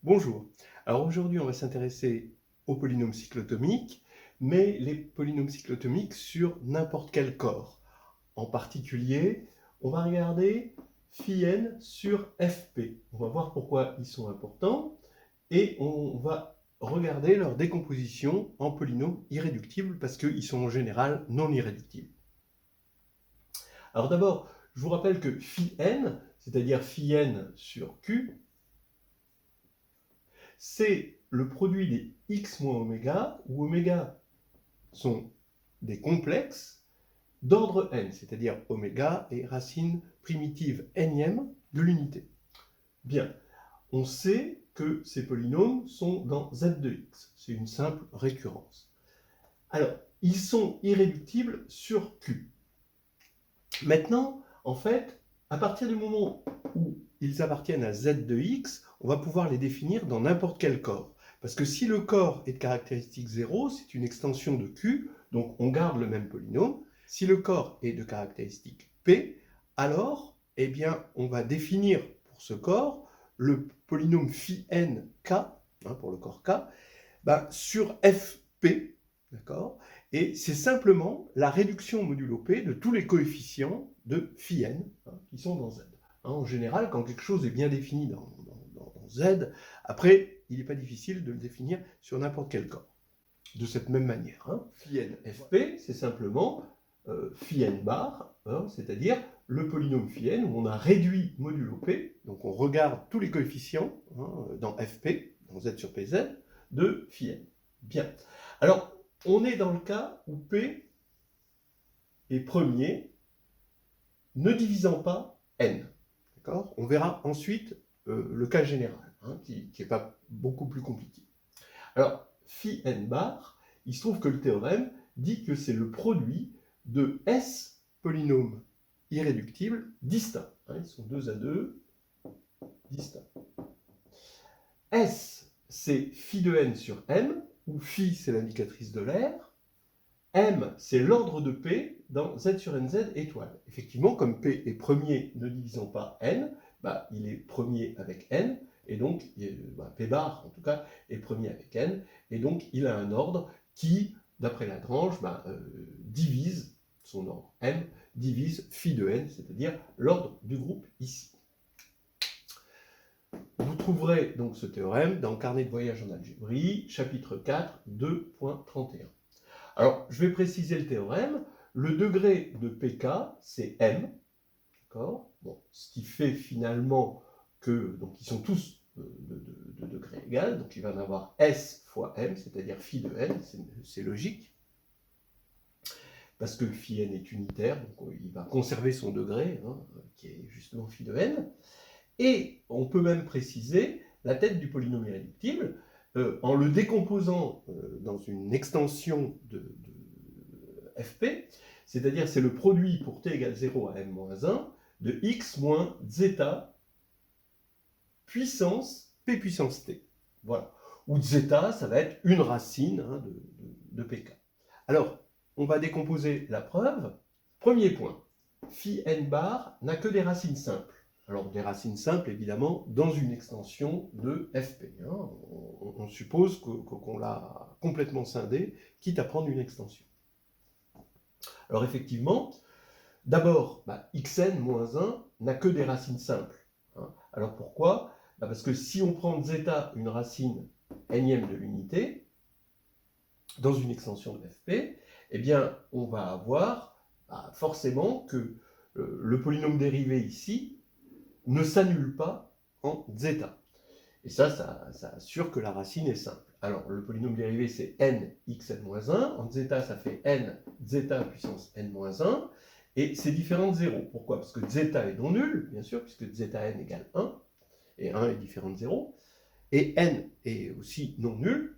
Bonjour. Alors aujourd'hui, on va s'intéresser aux polynômes cyclotomiques, mais les polynômes cyclotomiques sur n'importe quel corps. En particulier, on va regarder φn sur fp. On va voir pourquoi ils sont importants et on va regarder leur décomposition en polynômes irréductibles parce qu'ils sont en général non irréductibles. Alors d'abord, je vous rappelle que φn, c'est-à-dire φn sur q, c'est le produit des x moins oméga, où oméga sont des complexes d'ordre n, c'est-à-dire oméga est racine primitive nème de l'unité. Bien, on sait que ces polynômes sont dans z de x, c'est une simple récurrence. Alors, ils sont irréductibles sur q. Maintenant, en fait, à partir du moment où ils appartiennent à z de x, on va pouvoir les définir dans n'importe quel corps. Parce que si le corps est de caractéristique 0, c'est une extension de q, donc on garde le même polynôme. Si le corps est de caractéristique p, alors, eh bien, on va définir pour ce corps le polynôme φn k, pour le corps k, sur fp, d'accord ? Et c'est simplement la réduction modulo p de tous les coefficients de φn qui sont dans z. En général, quand quelque chose est bien défini dans z, après, il n'est pas difficile de le définir sur n'importe quel corps. De cette même manière, φn fp, c'est simplement φn bar, c'est-à-dire le polynôme φn où on a réduit modulo p, donc on regarde tous les coefficients dans fp, dans z sur pz, de φn. Bien. Alors, on est dans le cas où p est premier, ne divisant pas n. D'accord ? On verra ensuite le cas général, qui n'est pas beaucoup plus compliqué. Alors, φn bar, il se trouve que le théorème dit que c'est le produit de S polynômes irréductibles distincts. Ils sont 2 à 2, distincts. S, c'est phi de n sur m, où phi, c'est l'indicatrice de l'air. M, c'est l'ordre de P dans Z sur NZ étoile. Effectivement, comme P est premier ne divisant pas N, il est premier avec N, et donc P bar, en tout cas, est premier avec N, et donc il a un ordre qui, d'après Lagrange, divise son ordre. M divise phi de N, c'est-à-dire l'ordre du groupe ici. Vous trouverez donc ce théorème dans Carnet de voyage en algébrie, chapitre 4, 2.31. Alors, je vais préciser le théorème. Le degré de pk, c'est m, d'accord ? Bon, ce qui fait finalement que, donc ils sont tous de degré égal, donc il va en avoir s fois m, c'est-à-dire phi de n, c'est logique, parce que phi n est unitaire, donc il va conserver son degré, qui est justement phi de n, et on peut même préciser la tête du polynôme irréductible, en le décomposant dans une extension de fp, c'est-à-dire c'est le produit pour t égale 0 à m-1 de x moins zeta puissance p puissance t. Voilà. Où zeta, ça va être une racine de pk. Alors, on va décomposer la preuve. Premier point, phi n bar n'a que des racines simples. Alors, des racines simples, évidemment, dans une extension de fp. On suppose qu'on l'a complètement scindé, quitte à prendre une extension. Alors effectivement, d'abord, xn moins 1 n'a que des racines simples. Alors pourquoi ? Parce que si on prend zeta une racine nème de l'unité, dans une extension de fp, eh bien on va avoir forcément que le polynôme dérivé ici ne s'annule pas en zeta. Et ça assure que la racine est simple. Alors, le polynôme dérivé, c'est n xn-1. En zeta, ça fait n zeta puissance n-1. Et c'est différent de 0. Pourquoi ? Parce que zeta est non nul, bien sûr, puisque zeta n égale 1. Et 1 est différent de 0. Et n est aussi non nul,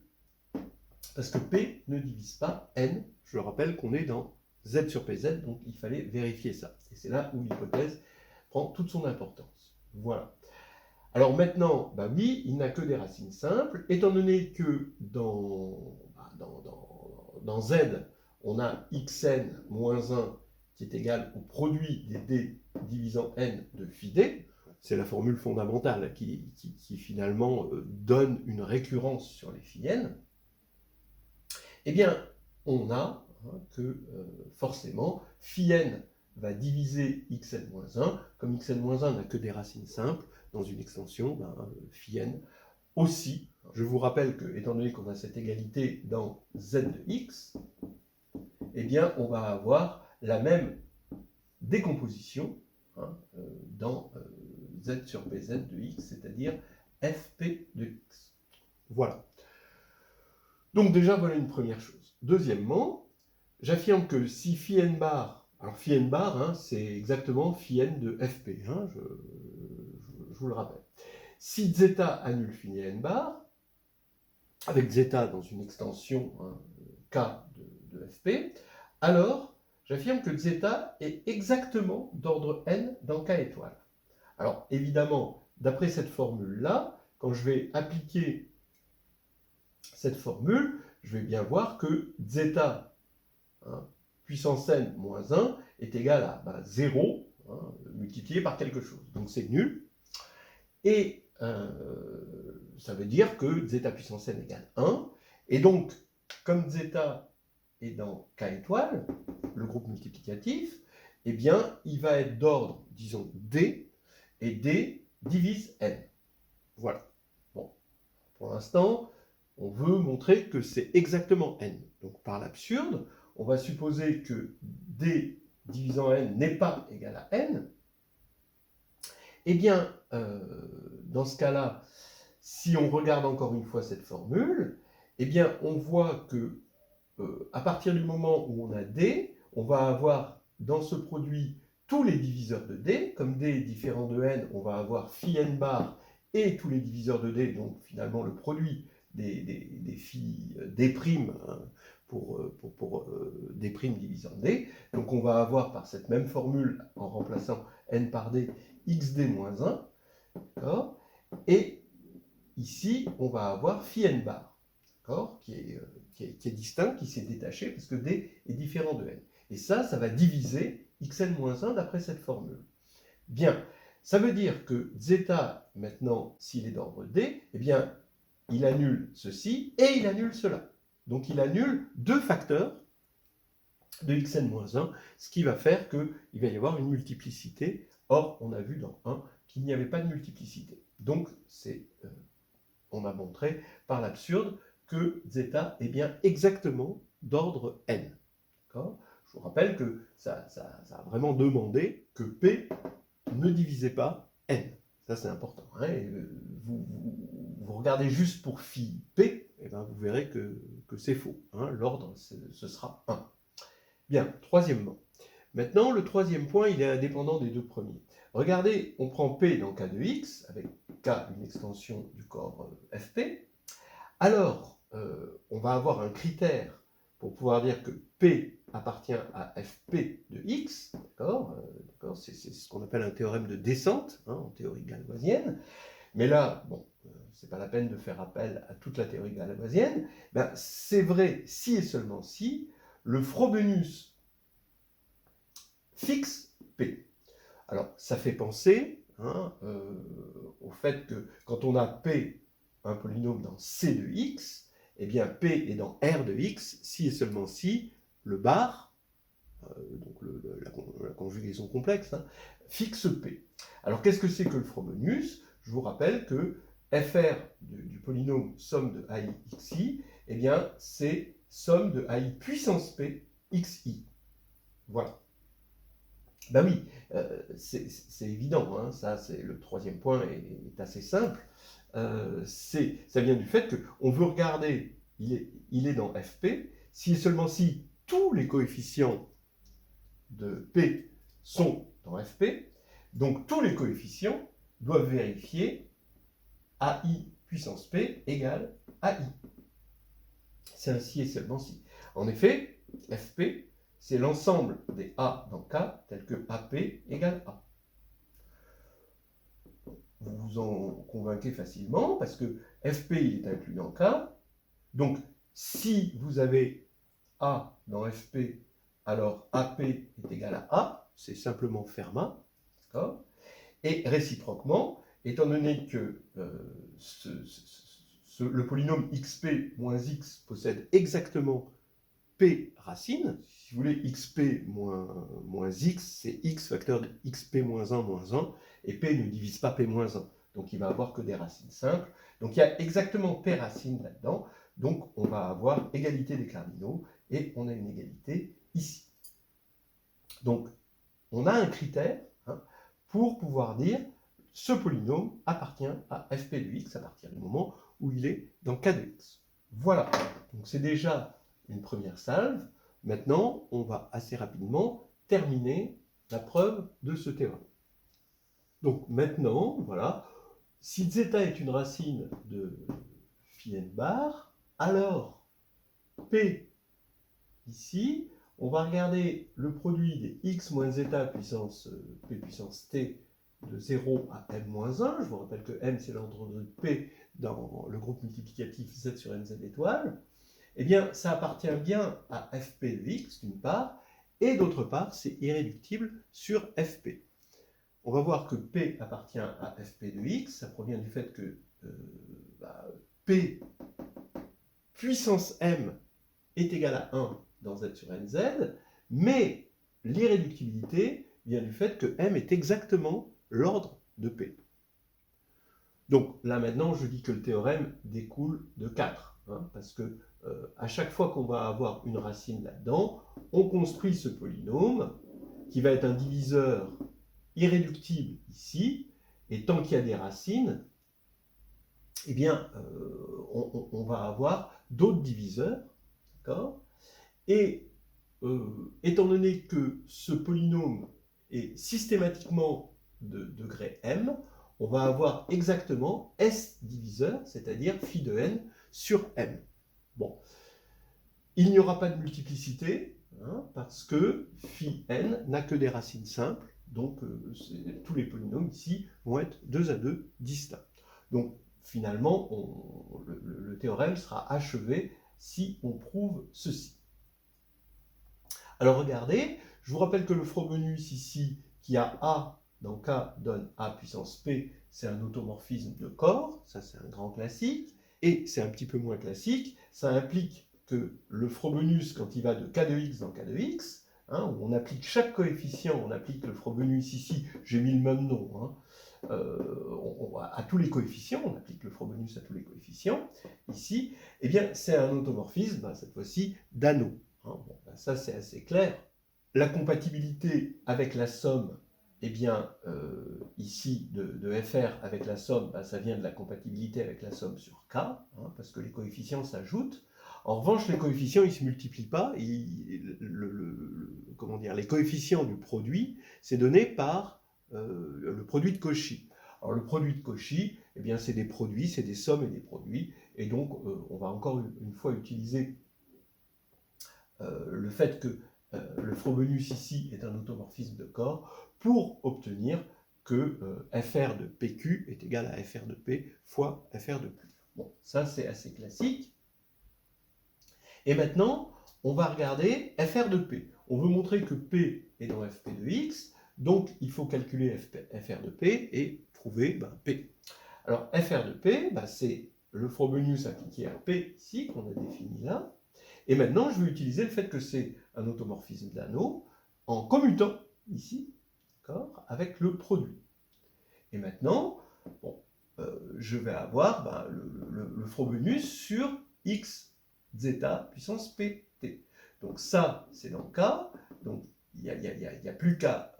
parce que p ne divise pas n. Je le rappelle qu'on est dans z sur pz, donc il fallait vérifier ça. Et c'est là où l'hypothèse prend toute son importance. Voilà. Alors maintenant, oui, il n'a que des racines simples, étant donné que dans Z, on a xn moins 1 qui est égal au produit des d divisant n de phi d, c'est la formule fondamentale qui finalement donne une récurrence sur les phi n, eh bien, on a que forcément, phi n va diviser xn-1, comme xn-1 n'a que des racines simples, dans une extension, phi n aussi. Je vous rappelle que, étant donné qu'on a cette égalité dans z de x, eh bien, on va avoir la même décomposition dans z sur pz de x, c'est-à-dire fp de x. Voilà. Donc déjà, voilà une première chose. Deuxièmement, j'affirme que si phi n bar, alors phi n bar, c'est exactement phi n de fp, je vous le rappelle. Si zeta annule phi n bar, avec zeta dans une extension k de fp, alors j'affirme que zeta est exactement d'ordre n dans k étoile. Alors évidemment, d'après cette formule-là, quand je vais appliquer cette formule, je vais bien voir que zeta puissance n moins 1 est égal à 0 multiplié par quelque chose. Donc c'est nul. Et ça veut dire que zeta puissance n égale 1. Et donc, comme zeta est dans k étoile, le groupe multiplicatif, eh bien, il va être d'ordre, disons, d, et d divise n. Voilà. Bon. Pour l'instant, on veut montrer que c'est exactement n. Donc, par l'absurde, on va supposer que d divisant n n'est pas égal à n. Eh bien, dans ce cas-là, si on regarde encore une fois cette formule, eh bien, on voit que à partir du moment où on a d, on va avoir dans ce produit tous les diviseurs de d. Comme d est différent de n, on va avoir phi n bar et tous les diviseurs de d, donc finalement le produit des phi d' pour d' divisant d. Donc on va avoir par cette même formule, en remplaçant n par d, xd moins 1, d'accord. Et ici, on va avoir phi n bar, d'accord, qui est distinct, qui s'est détaché, parce que d est différent de n. Et ça va diviser xn-1 d'après cette formule. Bien, ça veut dire que zeta, maintenant, s'il est d'ordre d, eh bien, il annule ceci et il annule cela. Donc il annule deux facteurs de xn-1, ce qui va faire qu'il va y avoir une multiplicité. Or, on a vu dans 1 qu'il n'y avait pas de multiplicité. Donc, on a montré par l'absurde que zeta est bien exactement d'ordre n. Je vous rappelle que ça a vraiment demandé que p ne divisait pas n. Ça, c'est important. Vous regardez juste pour phi p, et bien vous verrez que c'est faux. L'ordre, ce sera 1. Bien, troisièmement. Maintenant, le troisième point, il est indépendant des deux premiers. Regardez, on prend P dans K de X, avec K une extension du corps Fp. Alors, on va avoir un critère pour pouvoir dire que P appartient à Fp de X, d'accord, c'est ce qu'on appelle un théorème de descente, en théorie galoisienne. Mais là, bon, c'est pas la peine de faire appel à toute la théorie galoisienne. Ben, c'est vrai si et seulement si le Frobenius fixe P. Alors, ça fait penser au fait que quand on a P, un polynôme dans C de X, eh bien P est dans R de X, si et seulement si le bar, donc la conjugaison complexe, fixe P. Alors, qu'est-ce que c'est que le Frobenius? Je vous rappelle que FR du polynôme somme de AI xi, eh bien, c'est somme de AI puissance P xi. Voilà. Ben oui, c'est évident, ça, c'est le troisième point est assez simple. Ça vient du fait qu'on veut regarder, il est dans Fp, si et seulement si tous les coefficients de P sont dans Fp, donc tous les coefficients doivent vérifier AI puissance P égale AI. C'est un si et seulement si. En effet, Fp, c'est l'ensemble des A dans K, tel que AP égale A. Vous vous en convainquez facilement, parce que Fp, il est inclus dans K. Donc, si vous avez A dans Fp, alors AP est égal à A, c'est simplement Fermat. Et réciproquement, étant donné que le polynôme xp moins x possède exactement p racines, si vous voulez, xp moins x, c'est x facteur de xp moins 1 moins 1, et p ne divise pas p moins 1, donc il va avoir que des racines simples. Donc il y a exactement p racines là-dedans, donc on va avoir égalité des cardinaux, et on a une égalité ici. Donc on a un critère pour pouvoir dire ce polynôme appartient à fp de x à partir du moment où il est dans k de x. Voilà, donc c'est déjà une première salve. Maintenant, on va assez rapidement terminer la preuve de ce théorème. Donc maintenant, voilà, si zeta est une racine de phi n bar, alors p ici, on va regarder le produit des x moins zeta puissance p puissance t de 0 à m-1. Je vous rappelle que m, c'est l'ordre de p dans le groupe multiplicatif z sur nz étoile. Eh bien, ça appartient bien à fp de x, d'une part, et d'autre part, c'est irréductible sur fp. On va voir que p appartient à fp de x, ça provient du fait que p puissance m est égal à 1 dans z sur nz, mais l'irréductibilité vient du fait que m est exactement l'ordre de p. Donc là maintenant, je dis que le théorème découle de 4, parce que à chaque fois qu'on va avoir une racine là-dedans, on construit ce polynôme qui va être un diviseur irréductible ici, et tant qu'il y a des racines, eh bien, on va avoir d'autres diviseurs, d'accord ? Et étant donné que ce polynôme est systématiquement de degré m, on va avoir exactement S diviseur, c'est-à-dire phi de n sur m. Bon, il n'y aura pas de multiplicité, parce que phi n n'a que des racines simples, donc tous les polynômes ici vont être 2 à 2 distincts. Donc finalement, le théorème sera achevé si on prouve ceci. Alors regardez, je vous rappelle que le Frobenius ici, qui a A dans K donne A puissance P, c'est un automorphisme de corps, ça c'est un grand classique, et c'est un petit peu moins classique, ça implique que le Frobenius, quand il va de K de X dans K de X, où on applique chaque coefficient, on applique le Frobenius ici, j'ai mis le même nom, à tous les coefficients, on applique le Frobenius à tous les coefficients, ici, eh bien c'est un automorphisme, cette fois-ci, d'anneau. Bon, ça c'est assez clair. La compatibilité avec la somme, eh bien, ici, de FR avec la somme, ça vient de la compatibilité avec la somme sur K, parce que les coefficients s'ajoutent. En revanche, les coefficients, ils ne se multiplient pas. Comment dire, les coefficients du produit, c'est donné par le produit de Cauchy. Alors, le produit de Cauchy, eh bien, c'est des produits, c'est des sommes et des produits. Et donc, on va encore une fois utiliser le fait que le Frobenius ici est un automorphisme de corps pour obtenir que FR de PQ est égal à FR de P fois FR de Q. Bon, ça c'est assez classique. Et maintenant, on va regarder FR de P. On veut montrer que P est dans FP de X, donc il faut calculer FR de P et trouver P. Alors FR de P, c'est le Frobenius appliqué à P ici, qu'on a défini là. Et maintenant, je vais utiliser le fait que c'est un automorphisme d'anneau en commutant ici, avec le produit. Et maintenant, bon, je vais avoir le Frobenius sur x zeta puissance pt. Donc ça, c'est dans K. Donc il n'y a plus qu'à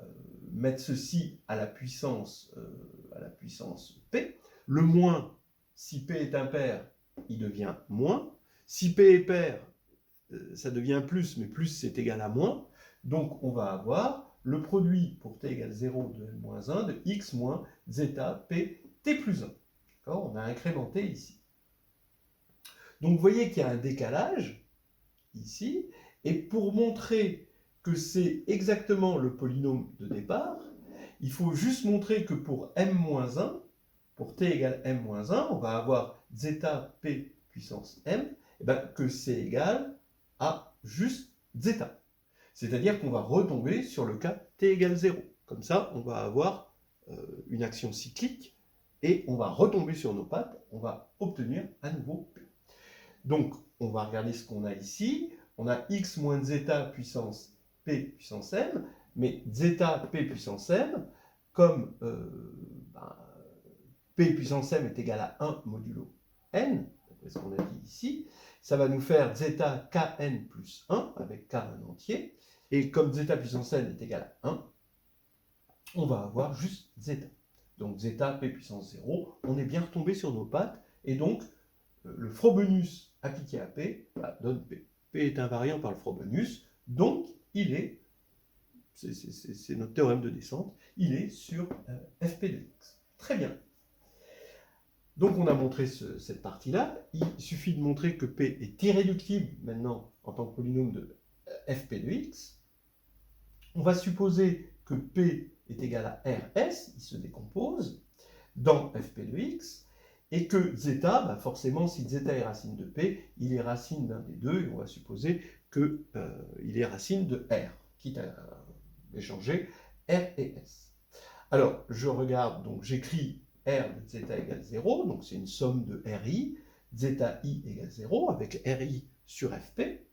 mettre ceci à la puissance p. Le moins, si p est impair, il devient moins. Si p est pair, ça devient plus, mais plus c'est égal à moins. Donc on va avoir le produit pour t égale 0 de n-1 de x moins zeta p t plus 1. On a incrémenté ici. Donc vous voyez qu'il y a un décalage ici, et pour montrer que c'est exactement le polynôme de départ, il faut juste montrer que pour m-1, pour t égale m-1, on va avoir zeta p puissance m, que c'est égal à juste zeta. C'est-à-dire qu'on va retomber sur le cas t égale 0. Comme ça, on va avoir une action cyclique, et on va retomber sur nos pattes, on va obtenir à nouveau P. Donc, on va regarder ce qu'on a ici. On a x moins zeta puissance P puissance m, mais zeta P puissance m, comme P puissance m est égal à 1 modulo n, d'après ce qu'on a dit ici, ça va nous faire zeta kn plus 1, avec k un entier, et comme zeta puissance n est égal à 1, on va avoir juste zeta. Donc zeta p puissance 0, on est bien retombé sur nos pattes, et donc le Frobenius appliqué à P donne P. P est invariant par le Frobenius, donc il est, c'est notre théorème de descente, il est sur Fp de x. Très bien. Donc on a montré cette partie-là. Il suffit de montrer que P est irréductible maintenant en tant que polynôme de Fp de x. On va supposer que P est égal à Rs, il se décompose dans Fp de x, et que zeta, forcément si zeta est racine de P, il est racine d'un des deux, et on va supposer qu'il est racine de R, quitte à échanger R et S. Alors, je regarde, donc j'écris R de zeta égale 0, donc c'est une somme de RI, zeta I égale 0, avec RI sur Fp.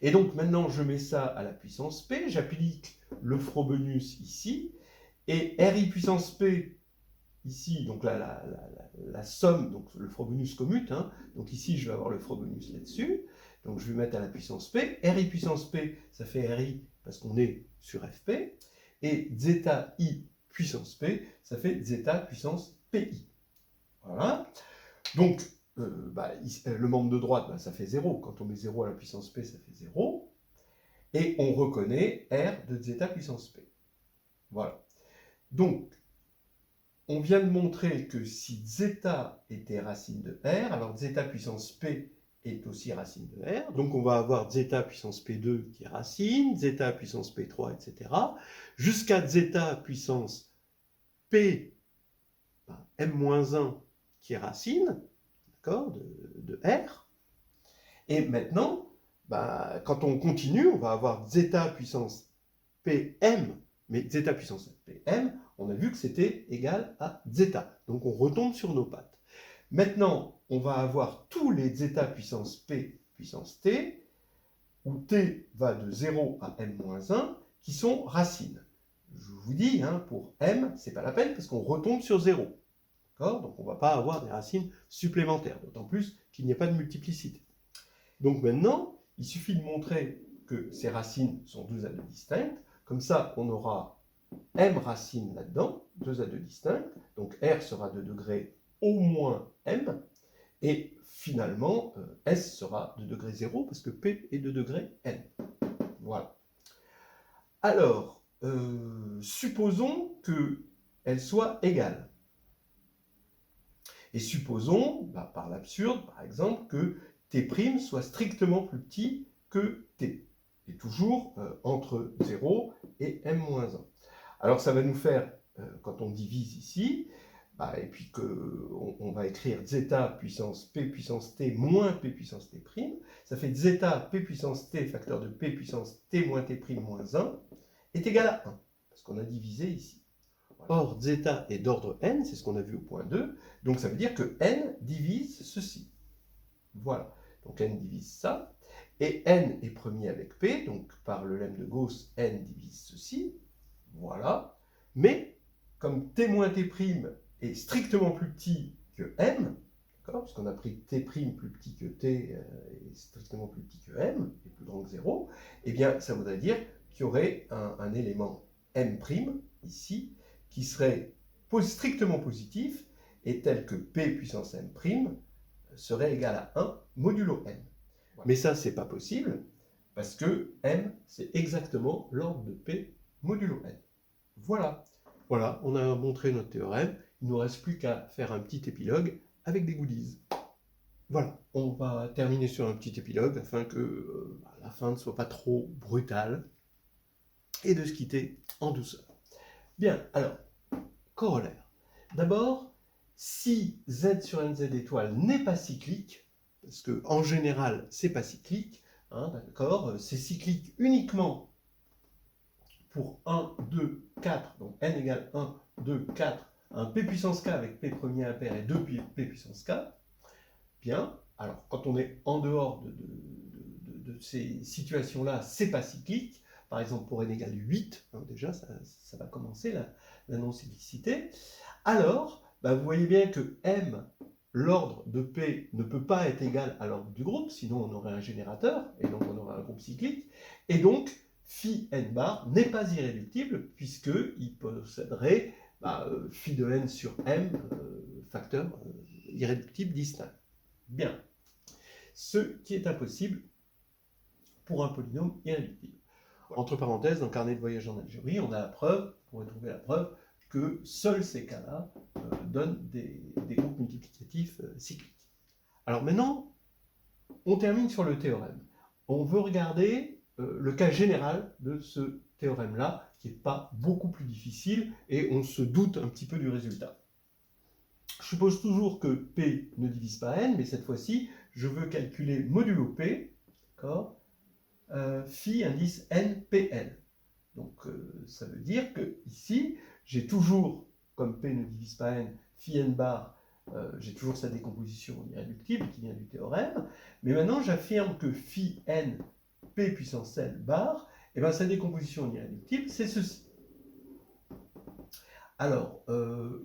Et donc maintenant, je mets ça à la puissance P, j'applique le Frobenius ici, et RI puissance P, ici, donc là, la somme, donc le Frobenius commute, hein, donc ici, je vais avoir le Frobenius là-dessus, donc je vais mettre à la puissance P, RI puissance P, ça fait RI, parce qu'on est sur Fp, et zeta I puissance P, ça fait zeta puissance PI. Voilà. Donc, le membre de droite, ça fait 0. Quand on met 0 à la puissance P, ça fait 0. Et on reconnaît R de zeta puissance P. Voilà. Donc, on vient de montrer que si zeta était racine de R, alors zeta puissance P est aussi racine de R. Donc, on va avoir zeta puissance P2 qui est racine, zeta puissance P3, etc. Jusqu'à zeta puissance P, m-1 qui est racine, d'accord, de R. Et maintenant, quand on continue, on va avoir zeta puissance Pm, mais zeta puissance Pm, on a vu que c'était égal à zeta. Donc on retombe sur nos pattes. Maintenant, on va avoir tous les zeta puissance P puissance T, où T va de 0 à m-1, qui sont racines. Je vous dis, pour m, c'est pas la peine, parce qu'on retombe sur 0. Donc on ne va pas avoir des racines supplémentaires, d'autant plus qu'il n'y a pas de multiplicité. Donc maintenant, il suffit de montrer que ces racines sont 2 A2 distinctes, comme ça on aura m racines là-dedans, 2 A2 distinctes, donc R sera de degré au moins m, et finalement S sera de degré 0, parce que P est de degré n. Voilà. Alors, supposons qu'elles soient égales. Et supposons, par l'absurde, par exemple, que T' soit strictement plus petit que T, et toujours entre 0 et m-1. Alors ça va nous faire, quand on divise ici, et puis qu'on va écrire zeta puissance P puissance T moins P puissance T', ça fait zeta P puissance T facteur de P puissance T moins T' moins 1 est égal à 1, parce qu'on a divisé ici. Or, zeta est d'ordre n, c'est ce qu'on a vu au point 2, donc ça veut dire que n divise ceci. Voilà, donc n divise ça, et n est premier avec P, donc par le lemme de Gauss, n divise ceci, voilà, mais comme T moins T' est strictement plus petit que m, parce qu'on a pris T' plus petit que T et strictement plus petit que m, et plus grand que 0, eh bien ça voudrait dire qu'il y aurait un élément m', ici, qui serait strictement positif, et tel que P puissance m' serait égal à 1 modulo n. Mais ça, c'est pas possible, parce que m, c'est exactement l'ordre de P modulo n. Voilà. Voilà, on a montré notre théorème. Il ne nous reste plus qu'à faire un petit épilogue avec des goodies. Voilà, on va terminer sur un petit épilogue afin que la fin ne soit pas trop brutale et de se quitter en douceur. Bien, alors, corollaire. D'abord, si Z sur NZ étoile n'est pas cyclique, parce qu'en général, c'est pas cyclique, d'accord, c'est cyclique uniquement pour 1, 2, 4, donc n égale 1, 2, 4, un p puissance k avec p premier impair et 2 p puissance k, bien, alors quand on est en dehors de ces situations-là, c'est pas cyclique. Par exemple, pour n égale 8, hein, déjà, ça va commencer la non-cyclicité. Alors, bah, vous voyez bien que m, l'ordre de P, ne peut pas être égal à l'ordre du groupe, sinon on aurait un générateur, et donc on aurait un groupe cyclique. Et donc, phi n bar n'est pas irréductible, puisqu'il posséderait phi de n sur m, facteur irréductible distinct. Bien. Ce qui est impossible pour un polynôme irréductible. Entre parenthèses, dans le carnet de voyage en Algérie, on a la preuve, vous pourrez trouver la preuve, que seuls ces cas-là donnent des groupes multiplicatifs cycliques. Alors maintenant, on termine sur le théorème. On veut regarder le cas général de ce théorème-là, qui n'est pas beaucoup plus difficile, et on se doute un petit peu du résultat. Je suppose toujours que P ne divise pas N, mais cette fois-ci, je veux calculer modulo P, d'accord, phi indice NPL. Donc ça veut dire que ici, j'ai toujours, comme P ne divise pas N, phi n bar, j'ai toujours sa décomposition irréductible qui vient du théorème, mais maintenant j'affirme que phi n P puissance L bar, et bien sa décomposition irréductible, c'est ceci. Alors,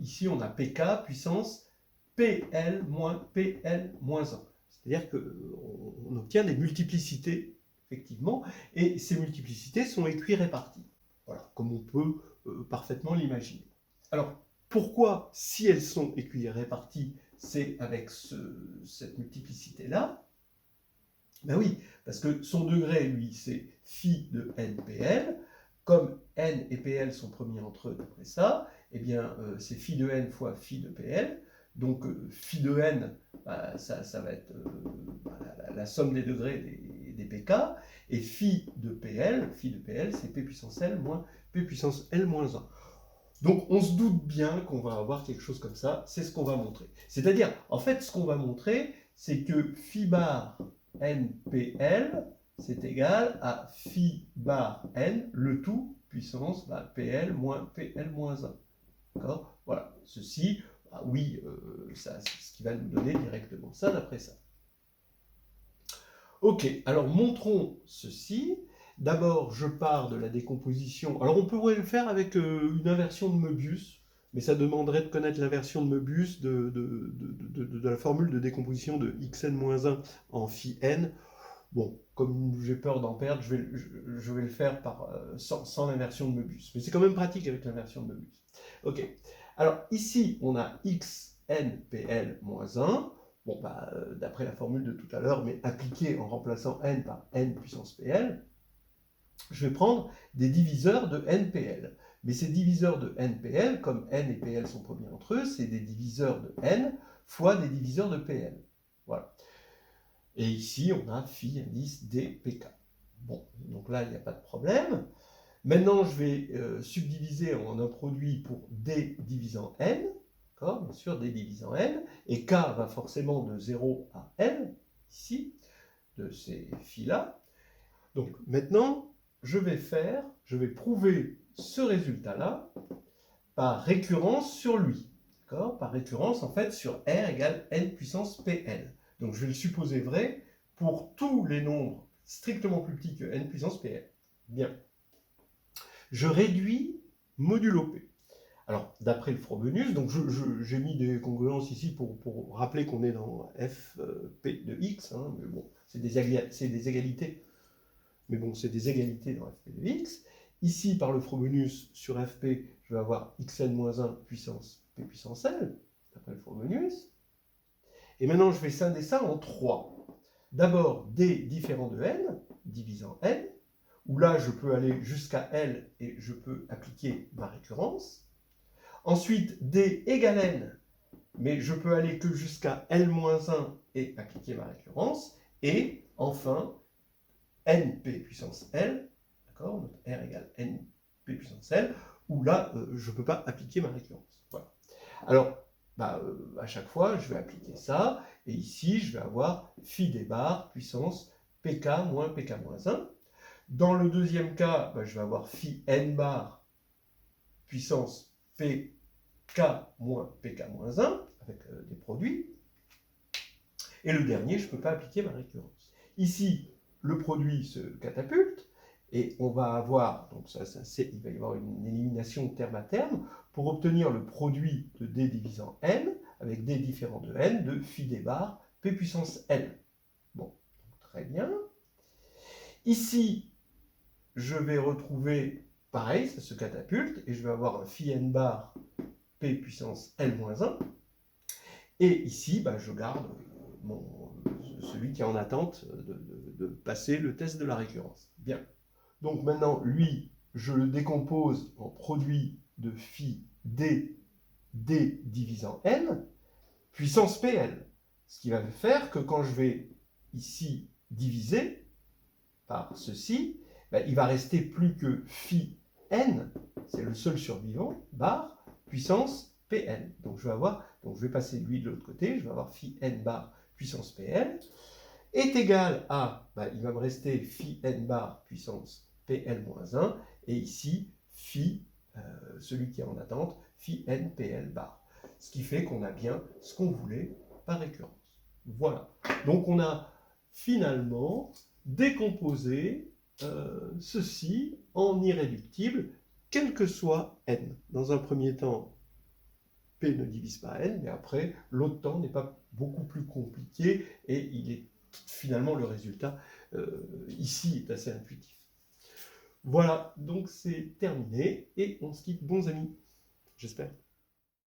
ici on a PK puissance PL moins PL moins 1. C'est-à-dire qu'on obtient des multiplicités, effectivement, et ces multiplicités sont équiréparties. Voilà, comme on peut parfaitement l'imaginer. Alors, pourquoi, si elles sont équiréparties, c'est avec cette multiplicité-là? Ben oui, parce que son degré, lui, c'est phi de NPL. Comme n et pl sont premiers entre eux d'après ça, eh bien, c'est phi de n fois phi de pl. Donc, phi de n, ça va être la somme des degrés des pk. Et phi de pl, c'est p puissance l moins p puissance l moins 1. Donc, on se doute bien qu'on va avoir quelque chose comme ça. C'est ce qu'on va montrer. C'est-à-dire, en fait, ce qu'on va montrer, c'est que phi bar npl, c'est égal à phi bar n, le tout, puissance pl moins pl moins 1. D'accord? Voilà. Ceci, oui, c'est ce qui va nous donner directement ça d'après ça. Ok, alors montrons ceci. D'abord, je pars de la décomposition. Alors, on pourrait le faire avec une inversion de Möbius, mais ça demanderait de connaître l'inversion de Möbius de la formule de décomposition de xn-1 en phi n. Bon, comme j'ai peur d'en perdre, je vais le faire sans l'inversion de Möbius. Mais c'est quand même pratique avec l'inversion de Möbius. Ok. Alors, ici, on a xnpl moins 1. Bon, d'après la formule de tout à l'heure, mais appliquée en remplaçant n par n puissance pl, je vais prendre des diviseurs de npl. Mais ces diviseurs de npl, comme n et pl sont premiers entre eux, c'est des diviseurs de n fois des diviseurs de pl. Voilà. Et ici, on a phi indice dpk. Bon, donc là, il n'y a pas de problème. Maintenant, je vais subdiviser en un produit pour d divisant n. D'accord, bien sûr, d divisant n. Et k va forcément de 0 à n, ici, de ces phi-là. Donc maintenant, je vais prouver ce résultat-là par récurrence sur lui. D'accord, par récurrence, en fait, sur R égale n puissance pl. Donc je vais le supposer vrai pour tous les nombres strictement plus petits que n puissance pl. Bien. Je réduis modulo p. Alors, d'après le Frobenius, donc j'ai mis des congruences ici pour rappeler qu'on est dans fp de x, hein, mais bon, c'est des égalités. Mais bon, c'est des égalités dans fp de x. Ici, par le Frobenius, sur fp, je vais avoir xn-1 puissance p puissance l, d'après le Frobenius. Et maintenant, je vais scinder ça en 3. D'abord, d différent de n, divisant n, où là, je peux aller jusqu'à L et je peux appliquer ma récurrence. Ensuite, D égale N, mais je peux aller que jusqu'à L-1 et appliquer ma récurrence. Et enfin, NP puissance L, d'accord, donc R égale NP puissance L, où là, je ne peux pas appliquer ma récurrence. Voilà. Alors, à chaque fois, je vais appliquer ça, et ici, je vais avoir phi des barres puissance PK moins PK moins 1. Dans le deuxième cas, je vais avoir phi n bar puissance pk moins pk moins 1 avec des produits. Et le dernier, je ne peux pas appliquer ma récurrence. Ici, le produit se catapulte et on va avoir, donc il va y avoir une élimination de terme à terme pour obtenir le produit de d divisant n avec d différent de n de phi d bar p puissance n. Bon, très bien. Ici, je vais retrouver, pareil, ça se catapulte, et je vais avoir un phi n bar p puissance n-1. Et ici, je garde celui qui est en attente de passer le test de la récurrence. Bien. Donc maintenant, lui, je le décompose en produit de phi d divisant n, puissance pl. Ce qui va faire que quand je vais ici diviser par ceci, il va rester plus que phi n, c'est le seul survivant, bar, puissance pn. Donc je vais passer lui de l'autre côté, je vais avoir phi n bar puissance pn, est égal à, il va me rester phi n bar puissance pl-1, et ici, phi, celui qui est en attente, phi n pl bar. Ce qui fait qu'on a bien ce qu'on voulait par récurrence. Voilà. Donc on a finalement décomposé ceci en irréductible, quel que soit n. Dans un premier temps, P ne divise pas n, mais après, l'autre temps n'est pas beaucoup plus compliqué, et il est finalement le résultat ici est assez intuitif. Voilà, donc c'est terminé, et on se quitte bons amis, j'espère.